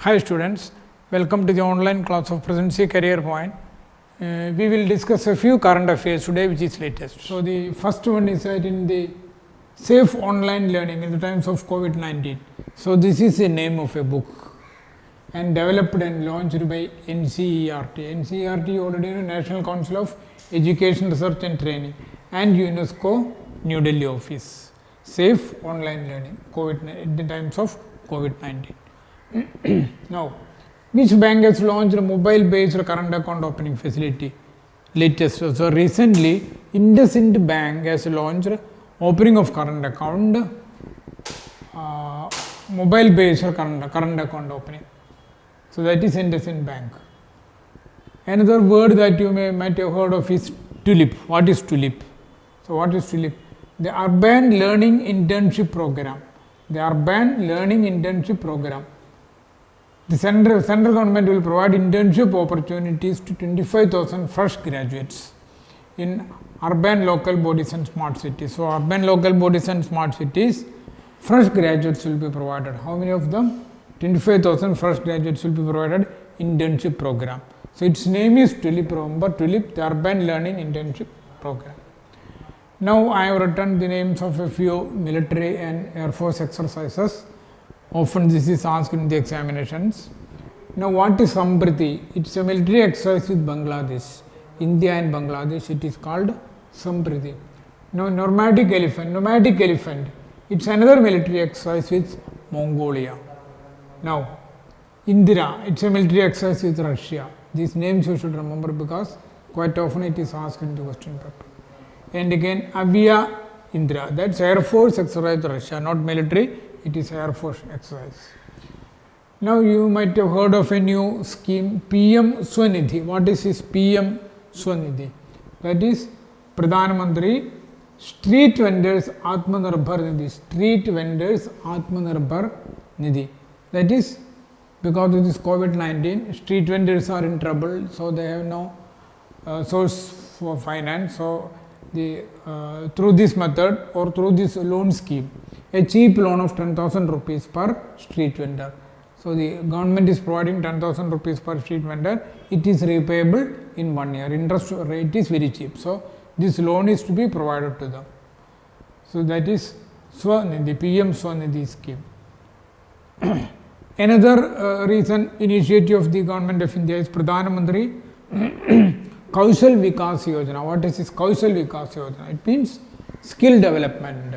Hi students, welcome to the online class of Presidency Career Point. We will discuss a few current affairs today which is latest. So, the first one is that in the safe online learning in the times of COVID-19. So, this is the name of a book and developed and launched by NCERT. NCERT already know, National Council of Education Research and Training and UNESCO New Delhi office. Safe online learning in the times of COVID-19. Now, which bank has launched a mobile-based current account opening facility? Latest. So, recently, IndusInd Bank has launched opening of current account, mobile-based current account opening. So, that is IndusInd Bank. Another word that you might have heard of is TULIP. What is TULIP? So, what is TULIP? The Urban Learning Internship Program. The Urban Learning Internship Program. The central government will provide internship opportunities to 25,000 fresh graduates in urban local bodies and smart cities. So, urban local bodies and smart cities, fresh graduates will be provided. How many of them? 25,000 fresh graduates will be provided internship program. So, its name is TULIP. Remember TULIP, the Urban Learning Internship Program. Now, I have written the names of a few military and air force exercises. Often this is asked in the examinations. Now, what is Sampriti? It is a military exercise with Bangladesh. India and Bangladesh, it is called Sampriti. Now, nomadic elephant, it is another military exercise with Mongolia. Now, Indira, it is a military exercise with Russia. These names you should remember because quite often it is asked in the question paper. And again, Avia Indira, that is Air Force exercise with Russia, not military. It is Air Force exercise. Now, you might have heard of a new scheme, PM Swanidhi. What is this PM Swanidhi? That is Pradhan Mantri Street Vendors Atmanirbhar Nidhi. Street Vendors Atmanirbhar Nidhi. That is because of this COVID-19, street vendors are in trouble, so they have no source for finance. So, through this method or through this loan scheme, a cheap loan of 10,000 rupees per street vendor. So, the government is providing 10,000 rupees per street vendor, it is repayable in 1 year, interest rate is very cheap. So, this loan is to be provided to them. So, that is Swanidhi, PM Swanidhi scheme. Another recent initiative of the government of India is Pradhan Mantri Kaushal Vikas Yojana. What is this Kaushal Vikas Yojana? It means skill development.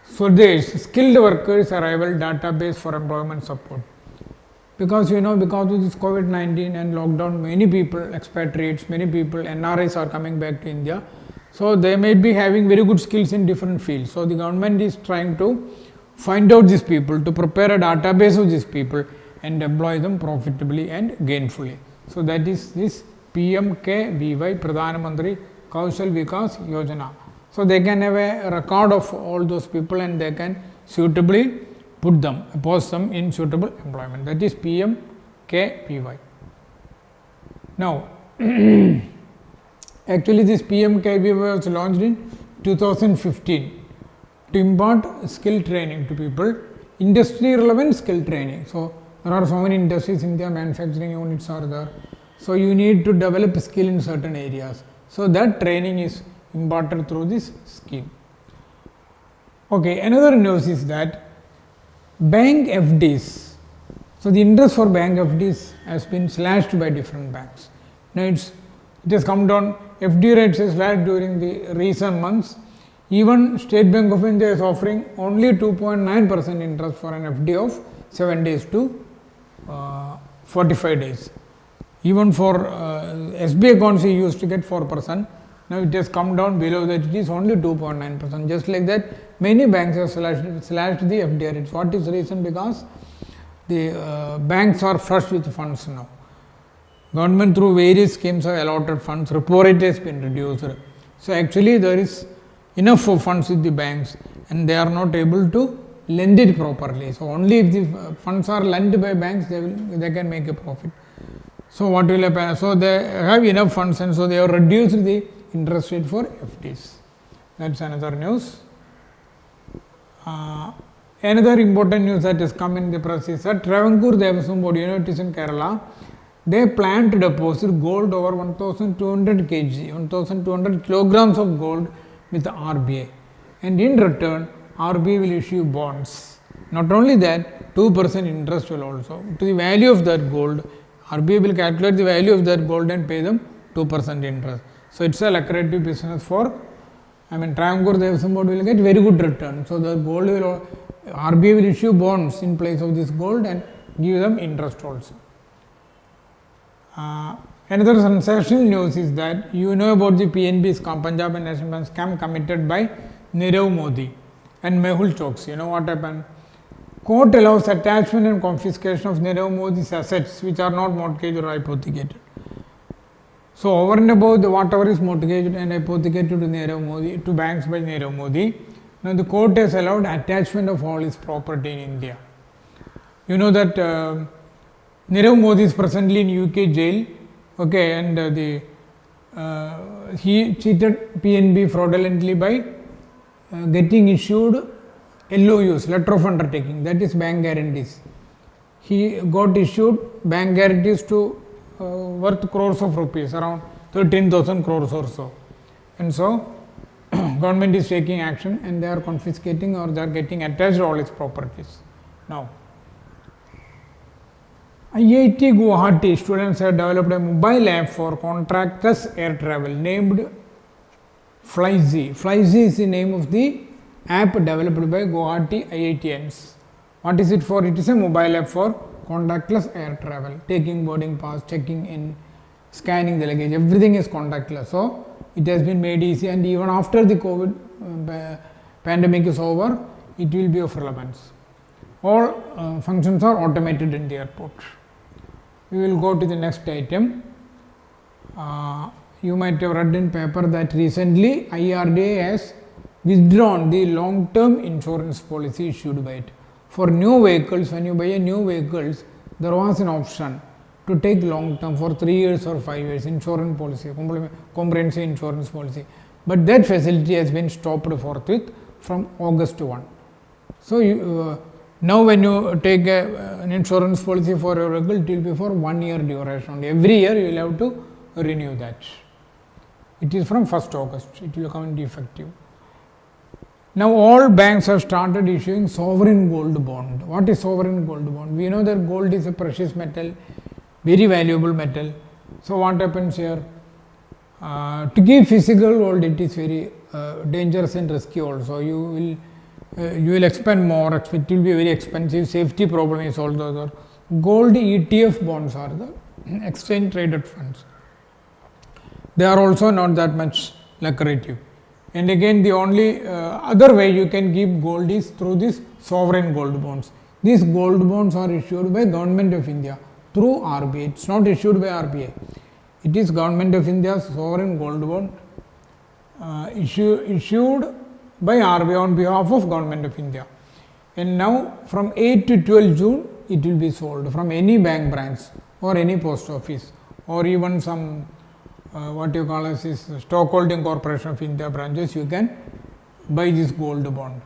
So, there is skilled workers arrival database for employment support. Because because of this COVID-19 and lockdown, many people, expatriates, many people, NRIs are coming back to India. So, they may be having very good skills in different fields. So, the government is trying to find out these people, to prepare a database of these people and employ them profitably and gainfully. So, that is this PMKVY, Pradhan Mantri Kaushal Vikas Yojana. So, they can have a record of all those people and they can suitably post them in suitable employment. That is PMKVY. Now, actually this PMKVY was launched in 2015 to impart skill training to people, industry relevant skill training. So, there are so many industries in India, manufacturing units are there. So, you need to develop skill in certain areas. So, that training is imparted through this scheme. Okay, another news is that bank FDs. So, the interest for bank FDs has been slashed by different banks. Now, it has come down, FD rates has slashed during the recent months. Even State Bank of India is offering only 2.9% interest for an FD of 7 days to 45 days. Even for SBI accounts, you used to get 4%. Now, it has come down below that, it is only 2.9%. Just like that, many banks have slashed the FD rates. What is the reason? Because the banks are flush with funds now. Government through various schemes have allotted funds, repo rate has been reduced. So, actually there is enough of funds with the banks and they are not able to lend it properly. So, only if the funds are lent by banks, they can make a profit. So, what will happen? So, they have enough funds and so they have reduced the interest rate for FDs. That is another news. Another important news that has come in the press is that Travancore Devasum Board, it is in Kerala, they plan to deposit gold over 1200 kg, 1200 kilograms of gold with the RBI, and in return RBI will issue bonds. Not only that, 2% interest will also to the value of that gold. RBI will calculate the value of that gold and pay them 2% interest. So it's a lucrative business for, Travancore Devasum Board will get very good return. So the gold will, RBI will issue bonds in place of this gold and give them interest also. Another sensational news is that you know about the PNB scam, Punjab and National Bank scam committed by Nirav Modi and Mehul Choksi. You know what happened? Court allows attachment and confiscation of Nirav Modi's assets which are not mortgaged or hypothecated. So over and above whatever is mortgaged and hypothecated to Nirav Modi, to banks by Nirav Modi, now the court has allowed attachment of all his property in India. You know that Nirav Modi is presently in UK jail, okay, and he cheated PNB fraudulently by getting issued LOUs, letter of undertaking, that is bank guarantees. He got issued bank guarantees to worth crores of rupees, around 13,000 crores or so. And so, government is taking action and they are confiscating or they are getting attached all its properties. Now, IIT Guwahati students have developed a mobile app for contactless air travel named Flyzy. Flyzy is the name of the app developed by Guwahati IITians. What is it for? It is a mobile app for contactless air travel, taking boarding pass, checking in, scanning the luggage, everything is contactless. So, it has been made easy, and even after the COVID pandemic is over, it will be of relevance. All functions are automated in the airport. We will go to the next item. You might have read in paper that recently IRDA has withdrawn the long-term insurance policy issued by it. For new vehicles, when you buy a new vehicles, there was an option to take long-term for 3 years or 5 years insurance policy, comprehensive insurance policy. But that facility has been stopped forthwith from August 1. So, now when you take an insurance policy for your vehicle, it will be for 1 year duration. Every year you will have to renew that. It is from 1st August, it will come into effective. Now all banks have started issuing sovereign gold bond. What is sovereign gold bond? We know that gold is a precious metal, very valuable metal. So what happens here? To give physical gold, it is very dangerous and risky also. You will expend more, it will be very expensive, safety problem is also there. Gold ETF bonds are the exchange traded funds. They are also not that much lucrative. And again, the only other way you can keep gold is through these sovereign gold bonds. These gold bonds are issued by Government of India through RBI. It is not issued by RBI. It is Government of India's sovereign gold bond issued by RBI on behalf of Government of India. And now from 8 to 12 June, it will be sold from any bank branch or any post office or even some what you call as is Stockholding Corporation of India branches, you can buy this gold bond.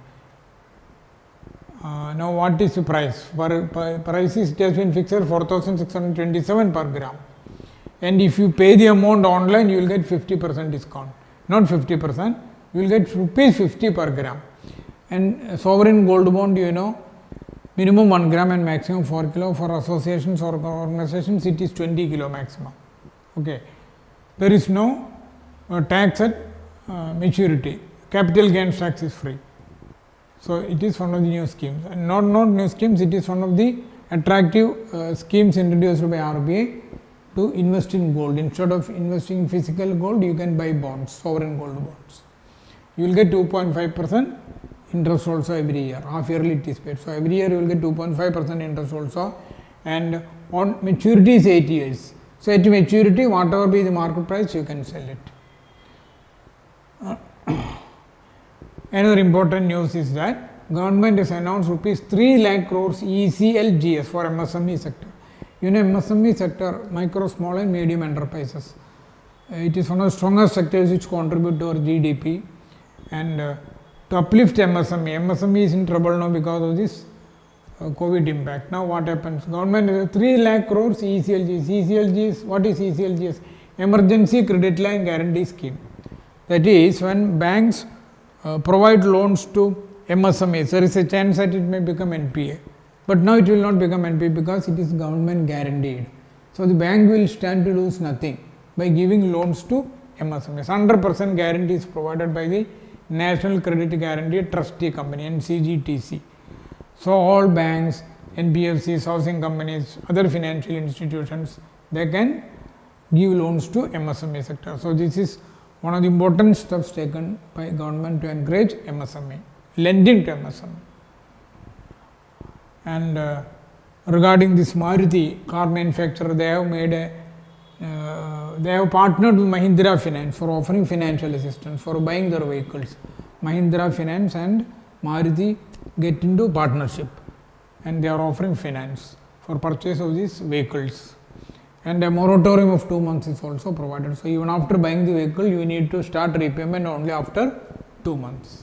Now what is the price? Price is, it has been fixed at 4,627 per gram. And if you pay the amount online, you will get 50% discount. Not 50%, you will get rupees 50 per gram. And sovereign gold bond, you know, minimum 1 gram and maximum 4 kilo. For associations or organizations, it is 20 kilo maximum. Okay. There is no tax at maturity. Capital gains tax is free. So it is one of the new schemes, and not new schemes. It is one of the attractive schemes introduced by RBI to invest in gold. Instead of investing in physical gold, you can buy bonds, sovereign gold bonds. You will get 2.5% interest also every year. Half yearly it is paid. So every year you will get 2.5% interest also, and on maturity is 8 years. So at maturity, whatever be the market price, you can sell it. Another important news is that government has announced rupees 3 lakh crores ECLGS for MSME sector. You know, MSME sector, micro, small and medium enterprises. It is one of the strongest sectors which contribute to our GDP, and to uplift MSME. MSME is in trouble now because of this COVID impact. Now what happens? Government is 3 lakh crores ECLGS. ECLGS, what is ECLGS? Emergency Credit Line Guarantee Scheme. That is, when banks provide loans to MSMEs, there is a chance that it may become NPA. But now it will not become NPA because it is government guaranteed. So the bank will stand to lose nothing by giving loans to MSMEs. 100% guarantee is provided by the National Credit Guarantee Trustee Company, NCGTC. So all banks, NBFCs, housing companies, other financial institutions, they can give loans to MSME sector. So this is one of the important steps taken by government to encourage MSME, lending to MSME. And regarding this Maruti car manufacturer, they have made a they have partnered with Mahindra Finance for offering financial assistance for buying their vehicles. Mahindra Finance and Maruti get into partnership and they are offering finance for purchase of these vehicles. And a moratorium of 2 months is also provided. So even after buying the vehicle, you need to start repayment only after 2 months.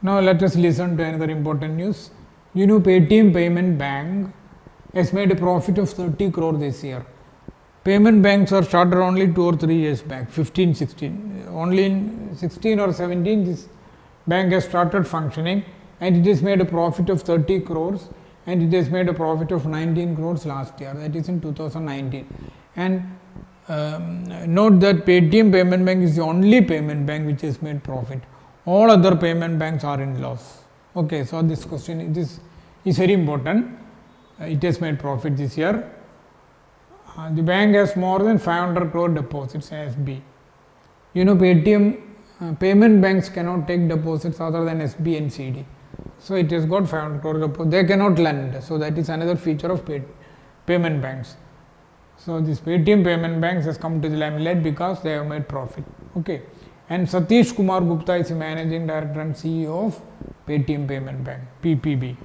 Now let us listen to another important news. You know, Paytm Payment Bank has made a profit of 30 crore this year. Payment banks are started only 2 or 3 years back, 15, 16. Only in 16 or 17 this bank has started functioning and it has made a profit of 30 crores and it has made a profit of 19 crores last year, that is in 2019. And note that Paytm Payment Bank is the only payment bank which has made profit. All other payment banks are in loss. Okay, so this question this is very important. It has made profit this year. The bank has more than 500 crore deposits in SB. You know, Paytm payment banks cannot take deposits other than SB and CD. So it has got 500 crore deposits. They cannot lend. So that is another feature of payment banks. So this Paytm Payment Banks has come to the limelight because they have made profit. Okay. And Satish Kumar Gupta is the managing director and CEO of Paytm Payment Bank, PPB.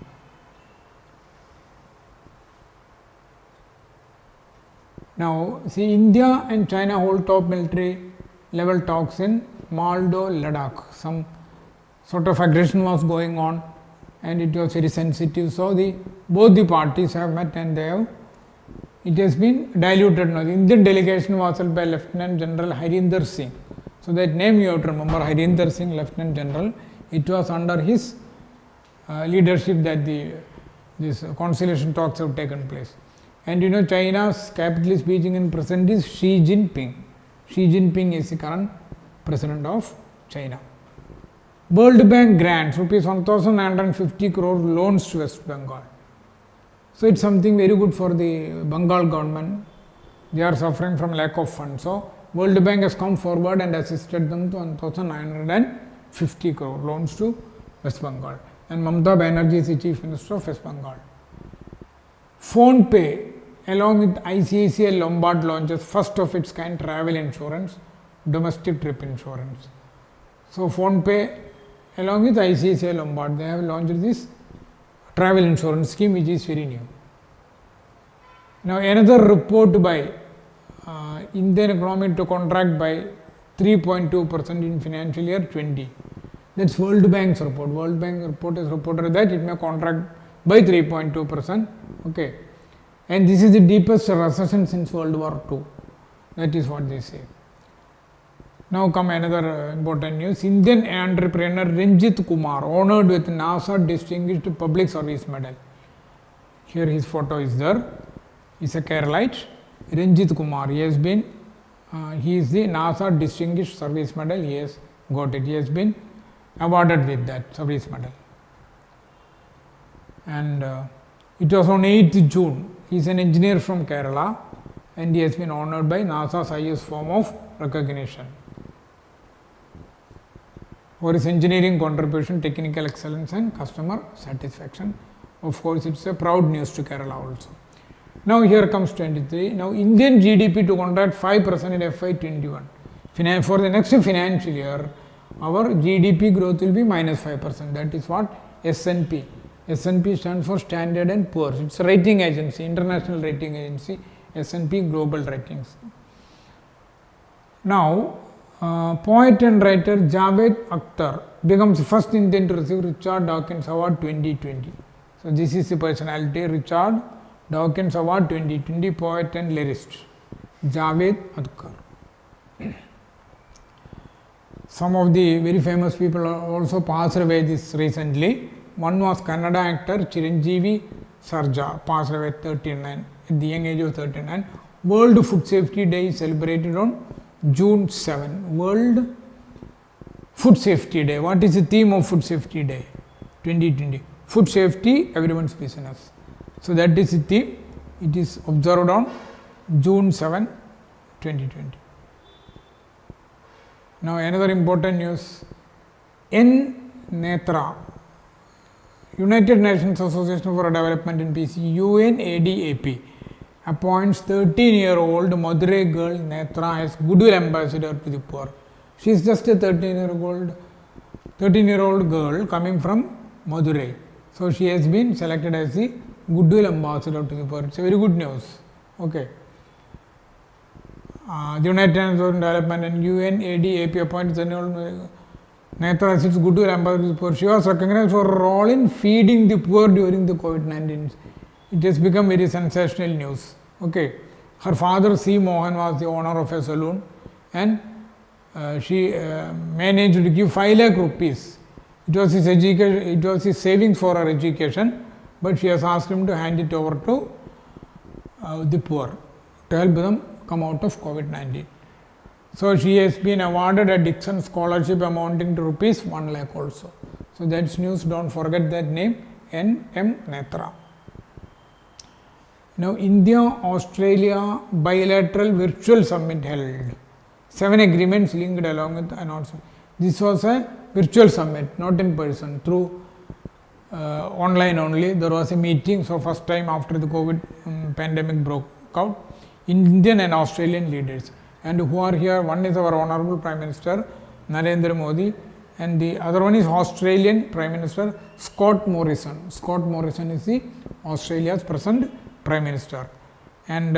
Now, see, India and China hold top military level talks in Maldo, Ladakh. Some sort of aggression was going on and it was very sensitive. So, both the parties have met and it has been diluted now. The Indian delegation was led by Lieutenant General Harinder Singh. So, that name you have to remember, Harinder Singh, Lieutenant General. It was under his leadership that these conciliation talks have taken place. And you know, China's capitalist Beijing in present is Xi Jinping. Xi Jinping is the current president of China. World Bank grants rupees 1,950 crore loans to West Bengal. So it's something very good for the Bengal government. They are suffering from lack of funds. So World Bank has come forward and assisted them to 1,950 crore loans to West Bengal. And Mamata Banerjee is the Chief Minister of West Bengal. PhonePe along with ICICI Lombard launches first of its kind travel insurance, domestic trip insurance. So PhonePe along with ICICI Lombard, they have launched this travel insurance scheme which is very new. Now another report by Indian economy to contract by 3.2% in financial year 20. That's World Bank's report. World Bank report has reported that it may contract by 3.2%. Okay. And this is the deepest recession since World War II. That is what they say. Now come another important news. Indian entrepreneur Ranjit Kumar honored with NASA Distinguished Public Service Medal. Here his photo is there. He is a Keralite. Ranjit Kumar. He has been, he is the NASA Distinguished Service Medal. He has got it. He has been awarded with that service medal. And it was on 8th June. He is an engineer from Kerala and he has been honored by NASA's highest form of recognition for his engineering contribution, technical excellence and customer satisfaction. Of course, it is a proud news to Kerala also. Now here comes 23. Now Indian GDP to contract 5% in FY21. For the next financial year, our GDP growth will be minus 5%. That is what S&P. S&P stands for Standard and Poor's. It's a rating agency, international rating agency, S&P Global Ratings. Now, Poet and writer Javed Akhtar becomes the first Indian to receive Richard Dawkins Award 2020. So this is the personality, Richard Dawkins Award 2020, poet and lyricist Javed Akhtar. Some of the very famous people also passed away this recently. One was Kannada actor Chiranjeevi Sarja, passed away at 39, at the young age of 39. World Food Safety Day is celebrated on June 7. World Food Safety Day. What is the theme of Food Safety Day 2020? Food safety, everyone's business. So that is the theme. It is observed on June 7, 2020. Now another important news. Netra, United Nations Association for Development and Peace, UNADAP, appoints 13-year-old Madurai girl Netra as Goodwill Ambassador to the poor. She is just a 13-year-old girl coming from Madurai. So she has been selected as the Goodwill Ambassador to the poor. It's a very good news. Okay. The United Nations for Development and UNADAP appoints Netra as its Goodwill Ambassador to the poor. She was recognized for her role in feeding the poor during the COVID-19. It has become very sensational news. Okay. Her father C. Mohan was the owner of a saloon, and she managed to give 5 lakh rupees. It was his education, it was his savings for her education, but she has asked him to hand it over to the poor to help them come out of COVID-19. So she has been awarded a Dixon scholarship amounting to rupees 1 lakh also. So that's news. Don't forget that name, N.M. Netra. Now India-Australia bilateral virtual summit held. 7 agreements linked along with announcement. This was a virtual summit, not in person, through online only. There was a meeting, so first time after the COVID pandemic broke out, Indian and Australian leaders. And who are here? One is our Honorable Prime Minister Narendra Modi, and the other one is Australian Prime Minister Scott Morrison. Scott Morrison is the Australia's present Prime Minister, and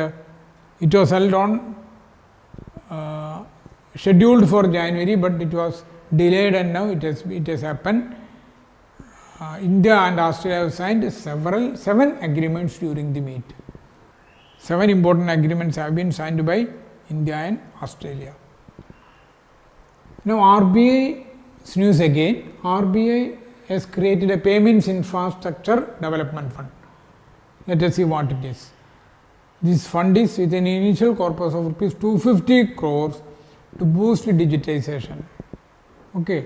it was held on scheduled for January, but it was delayed, and now it has happened. India and Australia have signed 7 agreements during the meet. 7 important agreements have been signed by India and Australia. Now RBI's news again. RBI has created a payments infrastructure development fund. Let us see what it is. This fund is with an initial corpus of rupees 250 crores to boost digitization. Okay.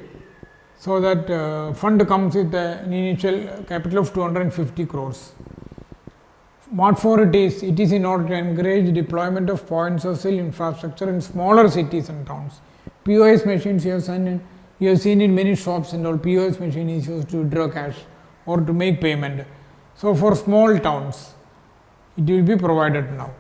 So that fund comes with an initial capital of 250 crores. What for it is? It is in order to encourage deployment of points of sale infrastructure in smaller cities and towns. POS machines you have seen in many shops and all. POS machine is used to withdraw cash or to make payment. So for small towns, it will be provided now.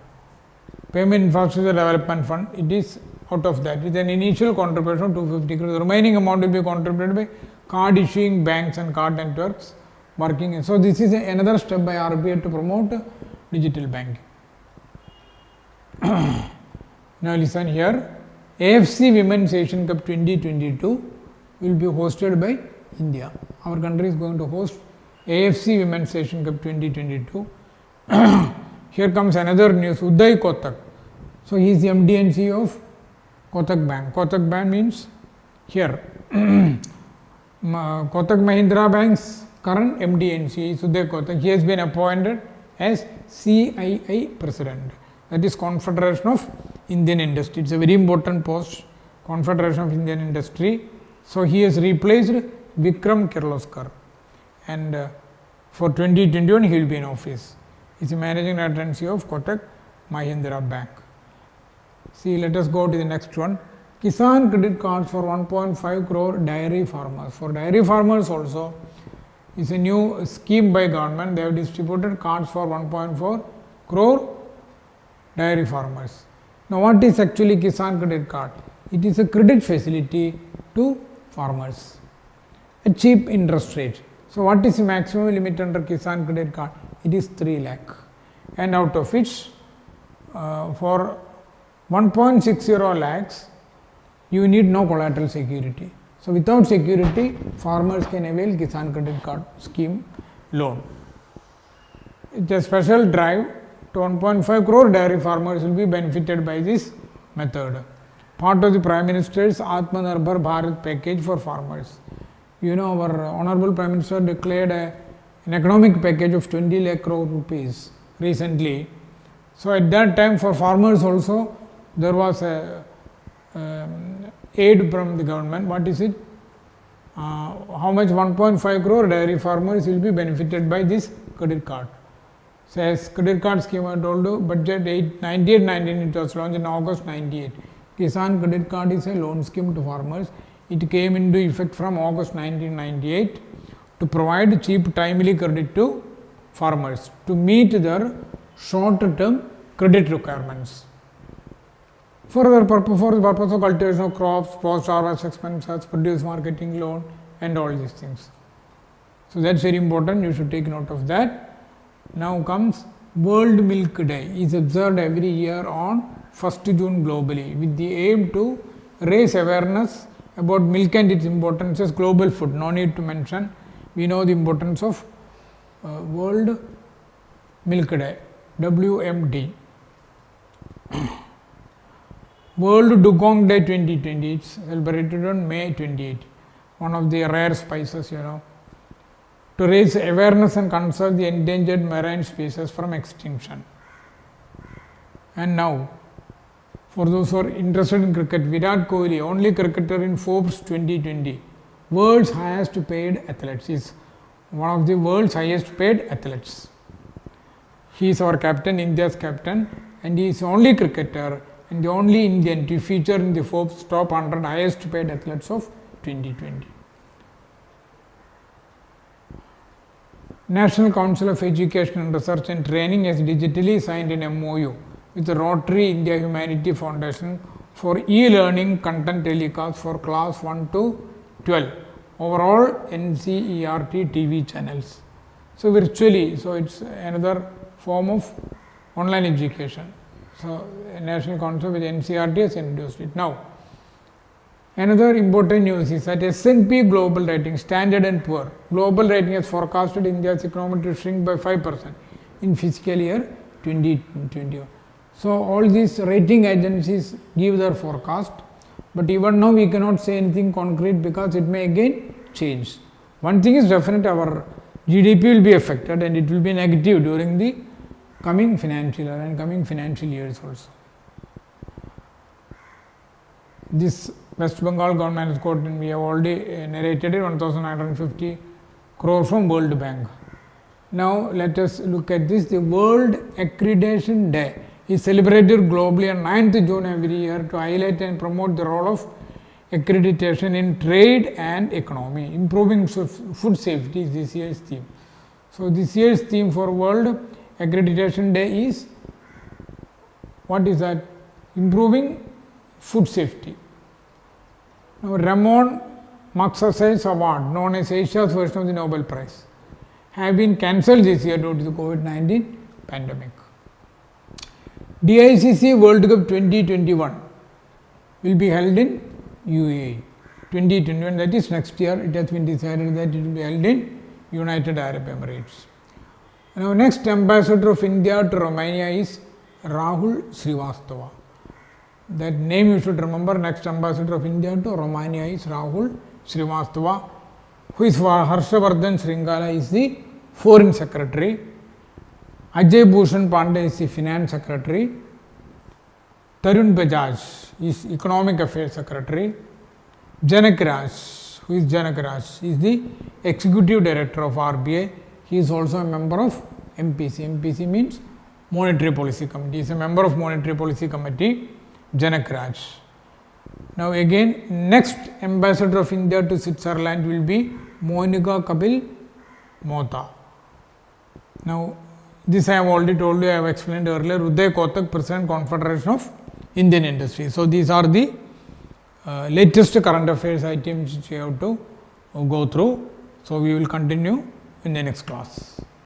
Payment Infrastructure Development Fund, it is out of that with an initial contribution of 250 crores. The remaining amount will be contributed by card issuing banks and card networks working. So this is another step by RBI to promote digital banking. Now listen here. AFC Women's Asian Cup 2022 will be hosted by India. Our country is going to host AFC Women's Asian Cup 2022. Here comes another news. Uday Kotak. So he is the MD and CEO of Kotak Bank. Kotak Bank means here. Kotak Mahindra Bank's current MD and CEO is Uday Kotak. He has been appointed as CII President. That is Confederation of Indian Industry. It's a very important post, Confederation of Indian Industry. So he has replaced Vikram Kirloskar, and for 2021 he will be in office. He is the managing director and CEO of Kotak Mahindra Bank. See, let us go to the next one. Kisan credit cards for 1.5 crore dairy farmers. For dairy farmers also, is a new scheme by government. They have distributed cards for 1.4 crore dairy farmers. Now, what is actually Kisan credit card? It is a credit facility to farmers, a cheap interest rate. So, what is the maximum limit under Kisan credit card? It is 3 lakh, and out of which for 1.60 lakhs you need no collateral security. So, without security, farmers can avail Kisan Credit Card Scheme loan. It is a special drive to 1.5 crore dairy farmers will be benefited by this method. Part of the Prime Minister's Atmanirbhar Bharat package for farmers. You know, our Honorable Prime Minister declared an economic package of 20 lakh crore rupees recently. So, at that time for farmers also there was a aid from the government. What is it? How much? 1.5 crore dairy farmers will be benefited by this credit card. So, as credit card scheme I told you, budget 98-19 it was launched in August 98. Kisan Credit Card is a loan scheme to farmers. It came into effect from August 1998 to provide cheap timely credit to farmers to meet their short term credit requirements. For the purpose of cultivation of crops, post harvest expenses, produce marketing loan and all these things. So, that is very important, you should take note of that. Now comes World Milk Day is observed every year on 1st June globally with the aim to raise awareness about milk and its importance as global food. No need to mention, we know the importance of World Milk Day, WMD. World Dugong Day 2020, it is celebrated on May 28, one of the rare spices, you know, to raise awareness and conserve the endangered marine species from extinction. And now, for those who are interested in cricket, Virat Kohli, only cricketer in Forbes 2020, world's highest paid athletes, is one of the world's highest paid athletes. He is our captain, India's captain, and he is the only cricketer and the only Indian to feature in the Forbes top 100 highest paid athletes of 2020. National Council of Education and Research and Training has digitally signed an MOU with the Rotary India Humanity Foundation for e-learning content telecast for class 1 to 12 over all NCERT TV channels. So, virtually, so it is another form of online education. So, National Council with NCERT has introduced it. Now, another important news is that S&P Global Rating, Standard and Poor, Global Rating has forecasted India's economy to shrink by 5% in fiscal year 2021. So, all these rating agencies give their forecast, but even now we cannot say anything concrete because it may again change. One thing is definite, our GDP will be affected and it will be negative during the coming financial year and coming financial years also. This West Bengal government has got, and we have already narrated it, 1950 crore from World Bank. Now, let us look at this. The World Accreditation Day is celebrated globally on 9th June every year to highlight and promote the role of accreditation in trade and economy. Improving food safety is this year's theme. So, this year's theme for World Accreditation Day is, what is that? Improving food safety. Now, Ramon Magsaysay Award, known as Asia's version of the Nobel Prize, have been cancelled this year due to the COVID-19 pandemic. DICC World Cup 2021 will be held in UAE. 2021, that is next year. It has been decided that it will be held in United Arab Emirates. Now, next ambassador of India to Romania is Rahul Srivastava. That name you should remember. Next ambassador of India to Romania is Rahul Srivastava, who is Harshavardhan Sringala is the Foreign Secretary. Ajay Bhushan Pandey is the Finance Secretary. Tarun Bajaj is Economic Affairs Secretary. Janak Raj, who is Janak Raj, is the Executive Director of RBI. He is also a member of MPC. MPC means Monetary Policy Committee. He is a member of Monetary Policy Committee, Janak Raj. Now again, next ambassador of India to Switzerland will be Monica Kapil Mota. Now, this I have already told you, I have explained earlier. Uday Kotak, President, Confederation of Indian Industry. So, these are the latest current affairs items which you have to go through. So, we will continue in the next class.